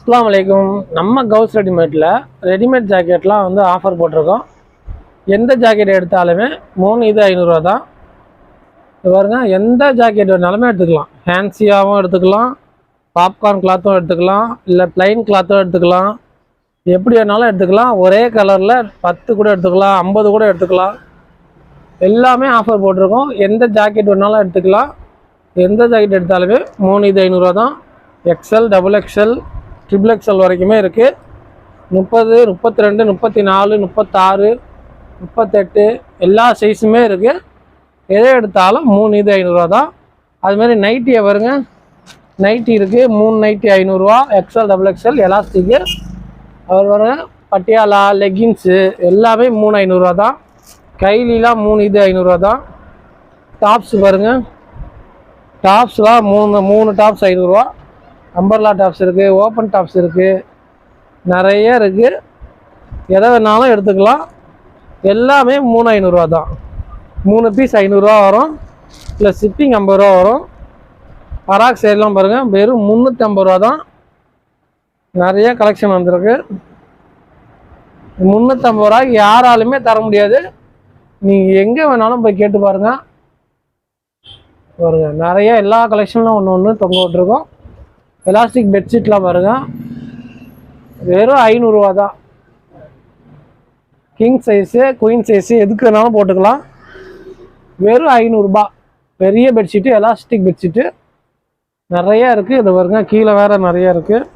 அஸ்ஸலாமு அலைக்கும். நம்ம கவுஸ் ரெடிமேட் ஜாக்கெட்லாம் வந்து ஆஃபர் போட்டிருக்கோம். எந்த ஜாக்கெட் எடுத்தாலுமே 3 இது 500 தான். பாருங்க, எந்த ஜாக்கெட் வேணாலுமே எடுத்துக்கலாம். ஃபேன்சியாகவும் எடுத்துக்கலாம், பாப்கார்ன் கிளாத்தும் எடுத்துக்கலாம், இல்லை பிளைன் கிளாத்தும் எடுத்துக்கலாம். எப்படி வேணாலும் எடுத்துக்கலாம். ஒரே கலரில் 10 கூட எடுத்துக்கலாம், 50 கூட எடுத்துக்கலாம். எல்லாமே ஆஃபர் போட்டிருக்கோம். எந்த ஜாக்கெட் வேணாலும் எடுத்துக்கலாம். எந்த ஜாக்கெட் எடுத்தாலுமே 3 இது 500 தான். XL, XXL, XXL வரைக்குமே இருக்குது. 30, 32, 34, 36, 38 எல்லா சைஸுமே இருக்குது. எதை எடுத்தாலும் 3 இது 500 தான். அதுமாரி நைட்டியை வருங்க, நைட்டி இருக்குது. 3 நைட்டி 500, XL, XXL எலாஸ்டிக்கு. அவர் வருங்க பட்டியாலா, லெகின்ஸு எல்லாமே 3 500 தான். கைலிலாம் 3 இது 500 தான். டாப்ஸ் பாருங்கள், டாப்ஸ்லாம் 3 டாப்ஸ் 500. அம்பர்லா டாப்ஸ் இருக்குது, ஓப்பன் டாப்ஸ் இருக்குது, நிறைய இருக்குது. எதை வேணாலும் எடுத்துக்கலாம். எல்லாமே 3 500 தான். 3 பீஸ் 500 வரும். இல்லை ஷிப்பிங் 50 வரும். பராக் சைட்லாம் பாருங்கள், வெறும் 350 தான். நிறைய கலெக்ஷன் வந்திருக்கு. 350 யாராலுமே தர முடியாது. நீங்கள் எங்கே வேணாலும் போய் கேட்டு பாருங்கள். பாருங்க, நிறைய எல்லா கலெக்ஷன்லாம் ஒன்று தொங்க விட்டுருக்கோம். எலாஸ்டிக் பெட்ஷீட்லாம் பாருங்கள், வெறும் 500 தான். கிங் சைஸு, குயின் சைஸு எதுக்கு வேணாலும் போட்டுக்கலாம். வெறும் 500. பெரிய பெட்ஷீட்டு, எலாஸ்டிக் பெட்ஷீட்டு நிறையா இருக்குது. இது பாருங்க, கீழே வேறு நிறையா இருக்குது.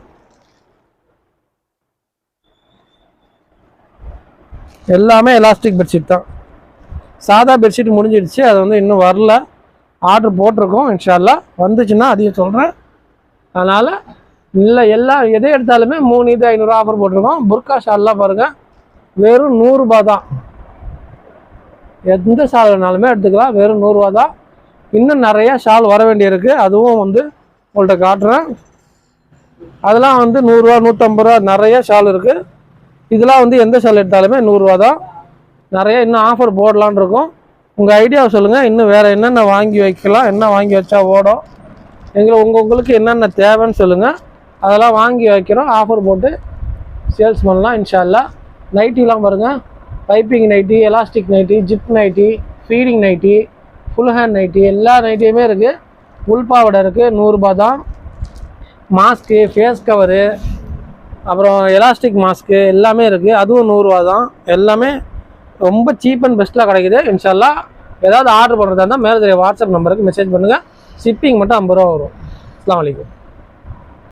எல்லாமே எலாஸ்டிக் பெட்ஷீட் தான். சாதா பெட்ஷீட் முடிஞ்சிடுச்சு, அது வந்து இன்னும் வரல. ஆர்டர் போட்டிருக்கோம். இன்ஷா அல்லாஹ் வந்துச்சுன்னா அதையும் சொல்கிறேன். அதனால் இல்லை எதை எடுத்தாலுமே 3 இது 500 ஆஃபர் போட்டிருக்கோம். புர்கா ஷால்லாம் பாருங்கள், வெறும் 100 தான். எந்த ஷால் வேணாலுமே எடுத்துக்கலாம். வெறும் 100 தான். இன்னும் நிறையா ஷால் வர வேண்டியிருக்கு. அதுவும் வந்து உங்கள்கிட்ட காட்டுறேன். அதெல்லாம் வந்து 100, 150 நிறைய ஷால் இருக்குது. இதெல்லாம் வந்து எந்த ஷால் எடுத்தாலுமே 100 தான். நிறைய இன்னும் ஆஃபர் போடலான் இருக்கோம். உங்கள் ஐடியாவை சொல்லுங்கள். இன்னும் வேறு என்னென்ன வாங்கி வைக்கலாம், என்ன வாங்கி வச்சா ஓடும், உங்களுக்கு என்னென்ன தேவைன்னு சொல்லுங்கள். அதெல்லாம் வாங்கி வைக்கிறோம். ஆஃபர் போட்டு சேல்ஸ் பண்ணலாம் இன்ஷா அல்லாஹ். நைட்டிலாம் பாருங்கள், piping nighty, elastic nighty, zip nighty, feeding nighty, full hand nighty எல்லா நைட்டியுமே இருக்குது. உள்பாவடை இருக்குது, 100 தான். மாஸ்க்கு, ஃபேஸ் கவரு, அப்புறம் எலாஸ்டிக் மாஸ்க்கு எல்லாமே இருக்குது. அதுவும் 100 தான். எல்லாமே ரொம்ப சீப் அண்ட் பெஸ்ட்டில் கிடைக்குது. இன்ஷா அல்லாஹ் ஏதாவது ஆர்டர் பண்ணுறதா இருந்தால் மேலே தெரிய வாட்ஸ்அப் நம்பருக்கு மெசேஜ் பண்ணுங்கள். ஷிப்பிங் மட்டும் 50 வரும். அஸ்ஸலாமு அலைக்கும்.